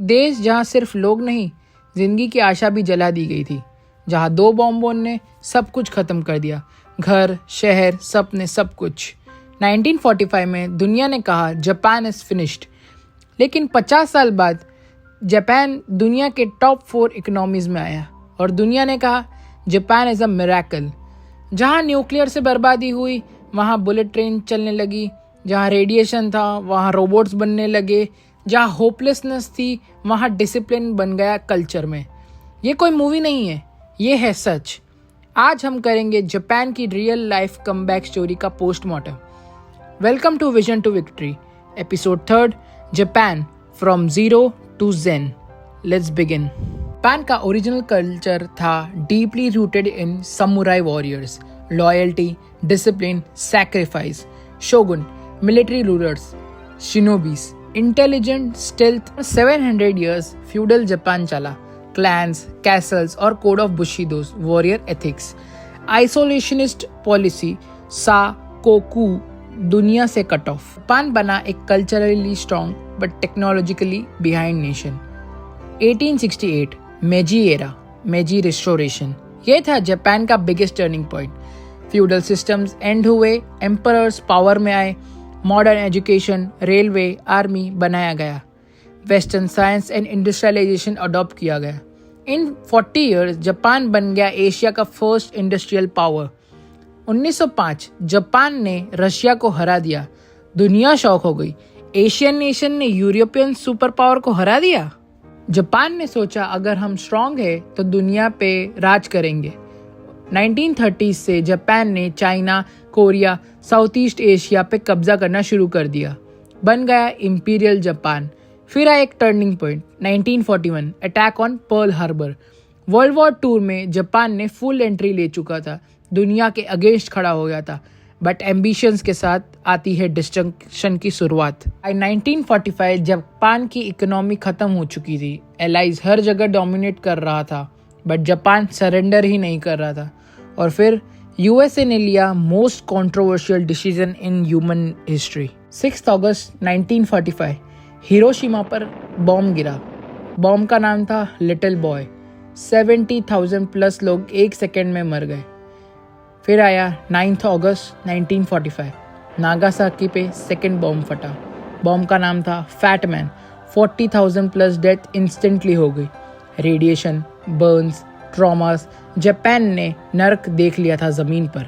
देश जहां सिर्फ लोग नहीं, जिंदगी की आशा भी जला दी गई थी, जहां 2 बॉम्बों ने सब कुछ खत्म कर दिया, घर, शहर, सपने, सब कुछ। 1945 में दुनिया ने कहा जापान इज फिनिश्ड, लेकिन 50 साल बाद जापान दुनिया के टॉप 4 इकोनॉमीज में आया और दुनिया ने कहा जापान इज अ मिरेकल। जहां न्यूक्लियर से बर्बादी हुई वहां बुलेट ट्रेन चलने लगी, जहां रेडिएशन था वहां रोबोट्स बनने लगे, जहां होपलेसनेस थी वहां डिसिप्लिन बन गया कल्चर में। ये कोई मूवी नहीं है, ये है सच। आज हम करेंगे जापान की रियल लाइफ कमबैक स्टोरी का postmortem. Welcome to vision to victory, episode 3, Japan from zero to Zen. Let's begin. Japan का ओरिजिनल कल्चर था deeply rooted in samurai warriors, loyalty, discipline, sacrifice, shogun, military rulers, shinobis, intelligent, stealth. 700 years feudal Japan चला, clans, castles और code of bushidos, warrior ethics, isolationist policy, sakoku, दुनिया से cut off. Japan बना एक culturally strong but technologically behind nation. 1868 Meiji era, Meiji restoration, ये था Japan का biggest turning point. Feudal systems end हुए, एम्परर्स पावर में आए, मॉडर्न एजुकेशन, रेलवे, आर्मी बनाया गया, western science and industrialization adopt किया गया। इन 40 years जापान बन गया एशिया का फर्स्ट इंडस्ट्रियल पावर। 1905 जापान ने रशिया को हरा दिया, दुनिया शॉक हो गई। एशियन नेशन ने यूरोपियन सुपर पावर को हरा दिया। जापान ने सोचा अगर हम स्ट्रांग है तो दुनिया पे राज करेंगे। 1930 से जापान ने China, Korea, south east Asia पे कब्जा करना शुरू कर दिया, बन गया इंपीरियल जापान। फिर आया एक turning point, 1941 attack on Pearl Harbor. World war 2 में जापान ने फुल एंट्री ले चुका था, दुनिया के अगेंस्ट खड़ा हो गया था, बट एम्बिशंस के साथ आती है डिस्ट्रक्शन की शुरुआत। 1945 जापान की इकोनॉमी खत्म हो चुकी थी, एलाइज हर जगह डोमिनेट कर रहा था, बट जापान सरेंडर ही नहीं कर रहा था। और फिर यूएसए ने लिया most controversial decision in human history. 6 August 1945 Hiroshima पर बॉम्ब गिरा। बॉम्ब का नाम था लिटिल बॉय। 70,000 प्लस लोग एक सेकेंड में मर गए। फिर आया 9 अगस्त 1945, नागासाकी पे सेकेंड बॉम्ब फटा। बॉम्ब का नाम था fat man. 40,000 plus death instantly हो गई। रेडिएशन, बर्न्स, ट्रॉमास, जापान ने नर्क देख लिया था ज़मीन पर।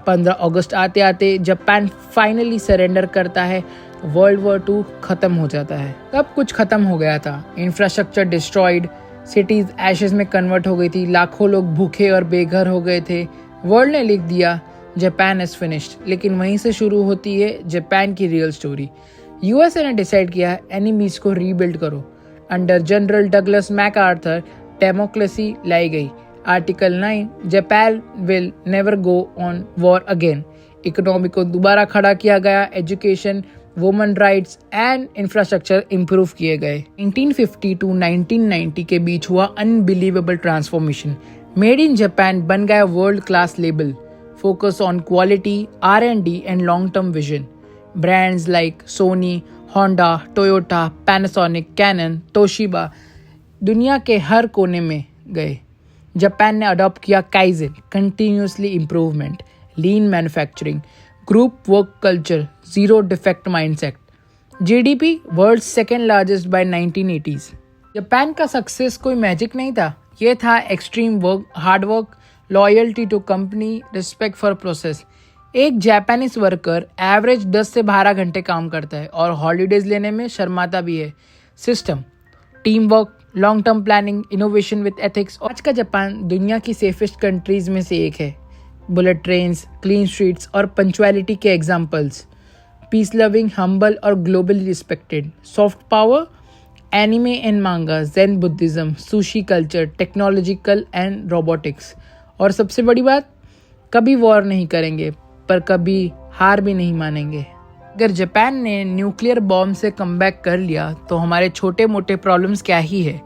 15 अगस्त आते आते जापान फाइनली सरेंडर करता है, वर्ल्ड वॉर 2 खत्म हो जाता है। सब कुछ खत्म हो गया था, इंफ्रास्ट्रक्चर डिस्ट्रॉयड, सिटीज एशेज में कन्वर्ट हो गई थी, लाखों लोग भूखे और बेघर हो गए थे। वर्ल्ड ने लिख दिया जापान इज फिनिश्ड, लेकिन वहीं से शुरू होती है जापान की रियल स्टोरी। यूएसए ने डिसाइड किया एनिमीज को रीबिल्ड करो। Under general Douglas MacArthur democracy लाई गई। Article 9, Japan will never go on war again. Economy को दोबारा खड़ा किया गया, education, women rights and infrastructure improve किए गए। 1950 टू 1990 के बीच हुआ unbelievable transformation. Made in Japan बन गया world class label, focus on quality, R&D and long term vision. Brands like Sony, Honda, Toyota, Panasonic, Canon, Toshiba दुनिया के हर कोने में गए। जापान ने अडॉप्ट किया kaizen, continuously improvement, lean manufacturing, group work culture, zero defect mindset. GDP world second largest by 1980s। Japan का success कोई magic नहीं था, ये था extreme work, hard work, loyalty to company, respect for process. एक Japanese worker average 10 से 12 घंटे काम करता है और हॉलीडेज लेने में शर्माता भी है। System, team work, long term planning, innovation with ethics. आज का जापान दुनिया की सेफेस्ट कंट्रीज में से एक है। बुलेट ट्रेन्स, क्लीन स्ट्रीट्स और पंक्चुअलिटी के एग्जाम्पल्स। पीस लविंग, हम्बल और globally respected. Soft power, anime and manga, Zen Buddhism, sushi culture, technological and robotics. और सबसे बड़ी बात, कभी वॉर नहीं करेंगे पर कभी हार भी नहीं मानेंगे। अगर जापान ने न्यूक्लियर बॉम्ब से कमबैक कर लिया तो हमारे छोटे मोटे प्रॉब्लम्स क्या ही है।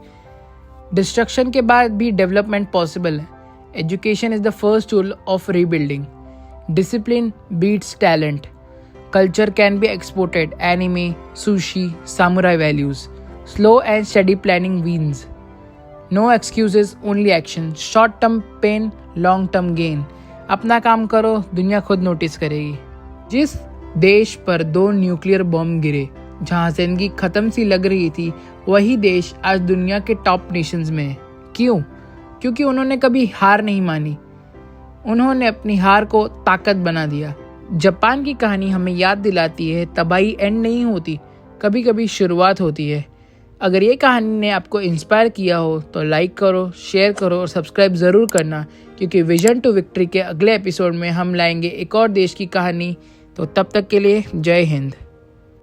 डिस्ट्रक्शन के बाद भी डेवलपमेंट पॉसिबल है। Education is the first tool of rebuilding. Discipline beats talent. Culture can be exported, anime, sushi, samurai values. Slow and steady planning wins. No excuses, only action. Short term pain, long term gain. अपना काम करो, दुनिया खुद notice करेगी। जिस देश पर 2 nuclear bomb गिरे, जहां जिंदगी खत्म सी लग रही थी, वही देश आज दुनिया के टॉप नेशंस में है। क्यों? क्योंकि उन्होंने कभी हार नहीं मानी। उन्होंने अपनी हार को ताकत बना दिया। जापान की कहानी हमें याद दिलाती है, तबाही एंड नहीं होती, कभी कभी शुरुआत होती है। अगर ये कहानी ने आपको इंस्पायर किया हो तो लाइक करो, शेयर करो और सब्सक्राइब ज़रूर करना, क्योंकि विजन टू विक्ट्री के अगले एपिसोड में हम लाएंगे एक और देश की कहानी। तो तब तक के लिए जय हिंद।